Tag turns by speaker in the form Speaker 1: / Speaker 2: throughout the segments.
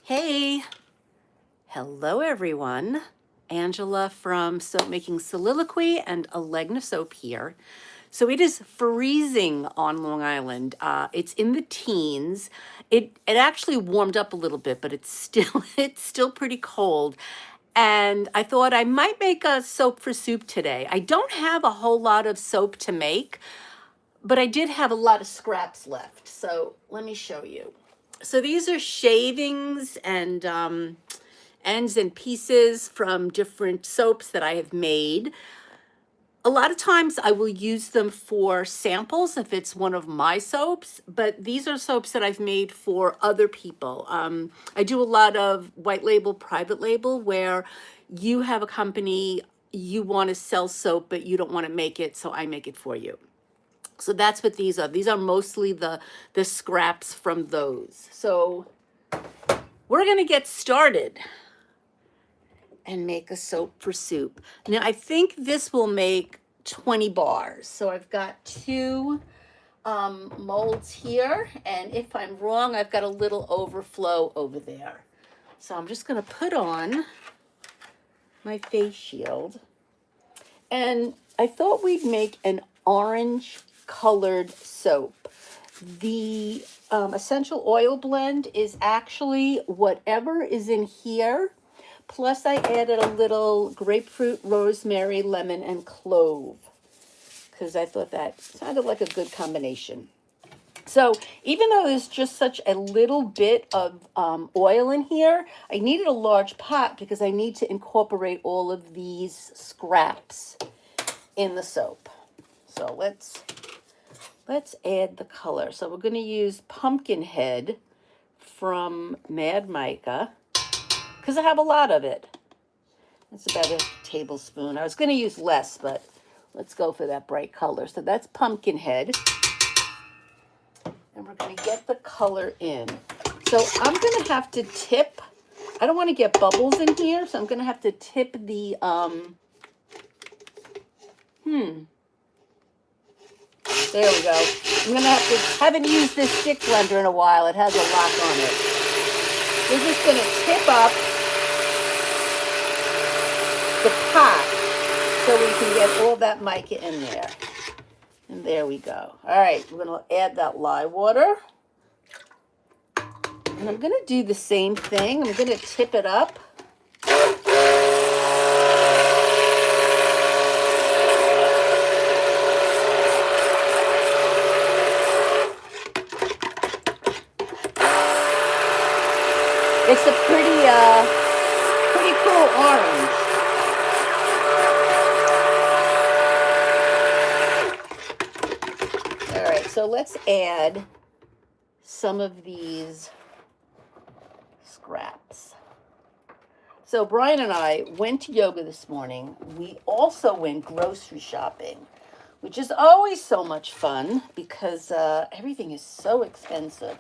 Speaker 1: Hey, hello everyone. Angela from Soapmaking Soliloquy and Alegna Soap here. So it is freezing on Long Island. It's in the teens. It actually warmed up a little bit, but it's still it's still pretty cold. And I thought I might make a soap for soup today. I don't have a whole lot of soap to make, but I did have a lot of scraps left. So let me show you. So these are shavings and ends and pieces from different soaps that I have made. A lot of times I will use them for samples if it's one of my soaps, but these are soaps that I've made for other people. I do a lot of white label, private label, where you have a company, you want to sell soap, but you don't want to make it, so I make it for you. So that's what these are. These are mostly the scraps from those. So we're going to get started and make a soap for soup. Now, I think this will make 20 bars. So I've got two molds here, and if I'm wrong, I've got a little overflow over there. So I'm just going to put on my face shield. And I thought we'd make an orange colored soap. The essential oil blend is actually whatever is in here. Plus I added a little grapefruit, rosemary, lemon, and clove because I thought that sounded like a good combination. So even though there's just such a little bit of oil in here, I needed a large pot because I need to incorporate all of these scraps in the soap. So let's add the color. So we're going to use Pumpkinhead from Mad Mica because I have a lot of it. It's about a tablespoon. I was going to use less, but let's go for that bright color. So that's Pumpkinhead. And we're going to get the color in. So I'm going to have to tip. I don't want to get bubbles in here, so I'm going to have to tip the, there we go. I'm going to haven't used this stick blender in a while. It has a lock on it. We're just going to tip up the pot so we can get all that mica in there. And there we go. All right, we're going to add that lye water. And I'm going to do the same thing. I'm going to tip it up. It's a pretty cool orange. All right, so let's add some of these scraps. So Brian and I went to yoga this morning. We also went grocery shopping, which is always so much fun because everything is so expensive.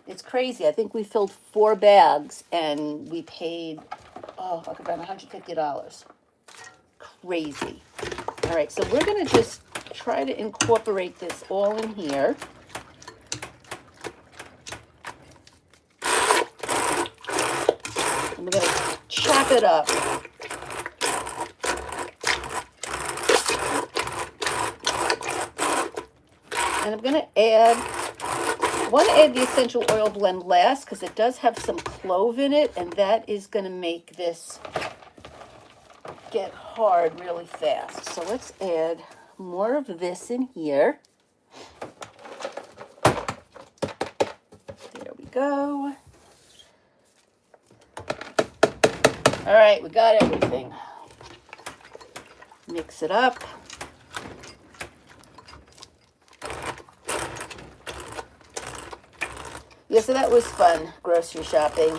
Speaker 1: It's crazy. I think we filled 4 bags and we paid, like about $150. Crazy. All right, so we're going to just try to incorporate this all in here. And we're going to chop it up. And I'm going to I want to add the essential oil blend last because it does have some clove in it, and that is going to make this get hard really fast. So let's add more of this in here. There we go. All right, we got everything. Mix it up. Yeah, so that was fun, grocery shopping.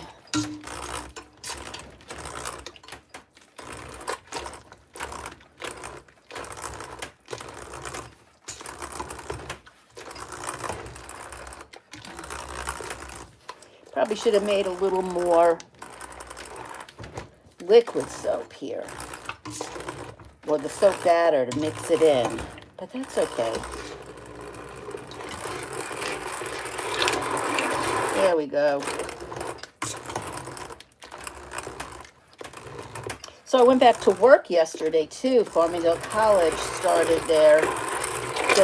Speaker 1: Probably should have made a little more liquid soap here, or the soap batter to mix it in, but that's okay. There we go. So I went back to work yesterday too. Farmingdale College started their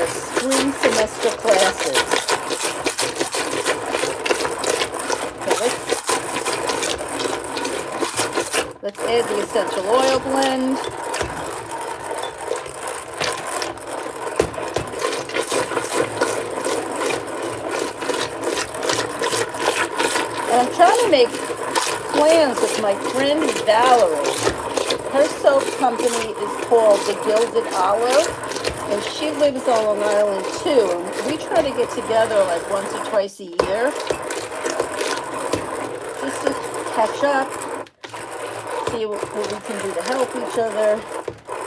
Speaker 1: spring semester classes. So let's add the essential oil blend. And I'm trying to make plans with my friend Valerie. Her soap company is called The Gilded Olive, and she lives on Long Island too. And we try to get together like once or twice a year just to catch up, see what we can do to help each other.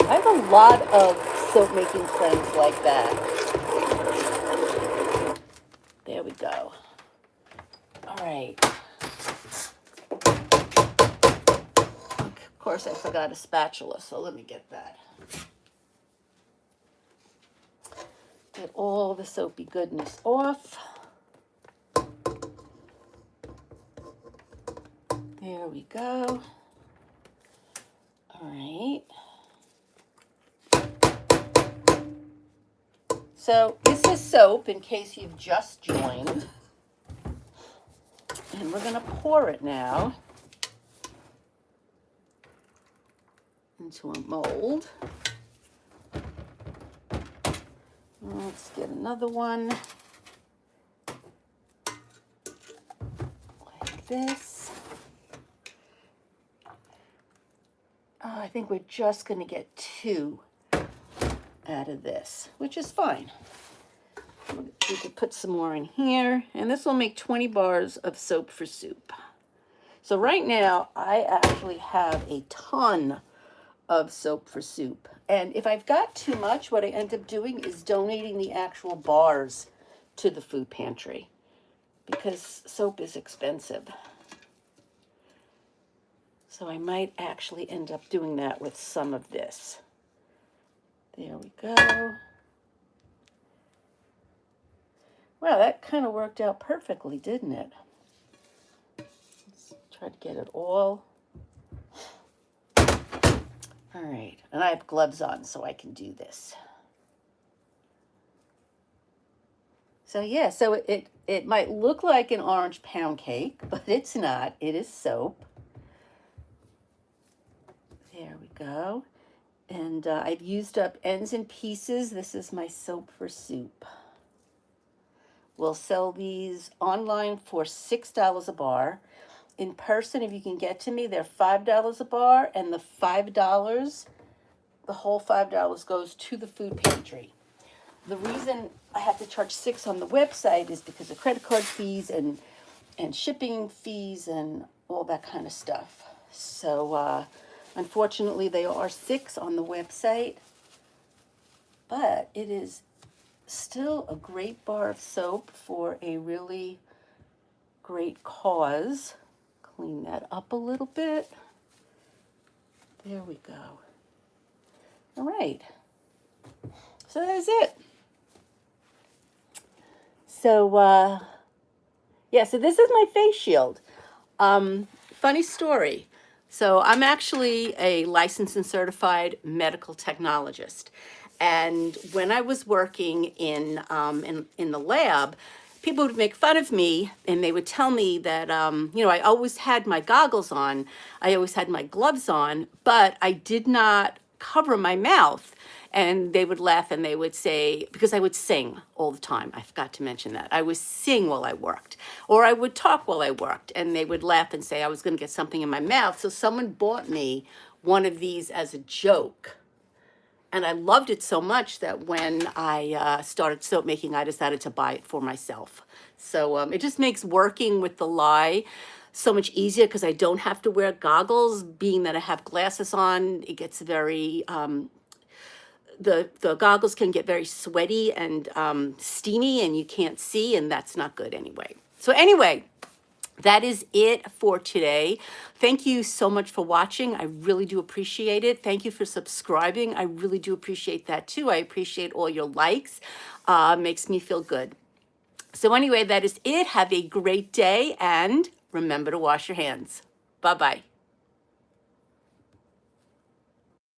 Speaker 1: I have a lot of soap making friends like that. There we go. All right. Of course, I forgot a spatula, so let me get that. Get all the soapy goodness off. There we go. All right. So this is soap in case you've just joined. And we're going to pour it now into a mold. Let's get another one like this. I think we're just going to get 2 out of this, which is fine. We could put some more in here, and this will make 20 bars of soap for soup. So right now, I actually have a ton of soap for soup. And if I've got too much, what I end up doing is donating the actual bars to the food pantry because soap is expensive. So I might actually end up doing that with some of this. There we go. Wow, that kind of worked out perfectly, didn't it? Let's try to get it all. All right, and I have gloves on so I can do this. So yeah, so it might look like an orange pound cake, but it's not. It is soap. There we go. And I've used up ends and pieces. This is my soap for soup. We'll sell these online for $6 a bar. In person, if you can get to me, they're $5 a bar, and the whole $5 goes to the food pantry. The reason I have to charge $6 on the website is because of credit card fees and shipping fees and all that kind of stuff. So unfortunately, they are $6 on the website, but it is still a great bar of soap for a really great cause. Clean that up a little bit. There we go. All right. So that's it. So, yeah, so this is my face shield. Funny story. So I'm actually a licensed and certified medical technologist. And when I was working in the lab, people would make fun of me and they would tell me that, I always had my goggles on, I always had my gloves on, but I did not cover my mouth. And they would laugh and they would say, because I would sing all the time. I forgot to mention that. I would sing while I worked, or I would talk while I worked, and they would laugh and say I was going to get something in my mouth. So someone bought me one of these as a joke. And I loved it so much that when I started soap making, I decided to buy it for myself. So it just makes working with the lye so much easier because I don't have to wear goggles. Being that I have glasses on, it gets very, the goggles can get very sweaty and steamy and you can't see, and that's not good anyway. So anyway, that is it for today. Thank you so much for watching. I really do appreciate it. Thank you for subscribing. I really do appreciate that too. I appreciate all your likes. Makes me feel good. So anyway, that is it. Have a great day and remember to wash your hands. Bye-bye.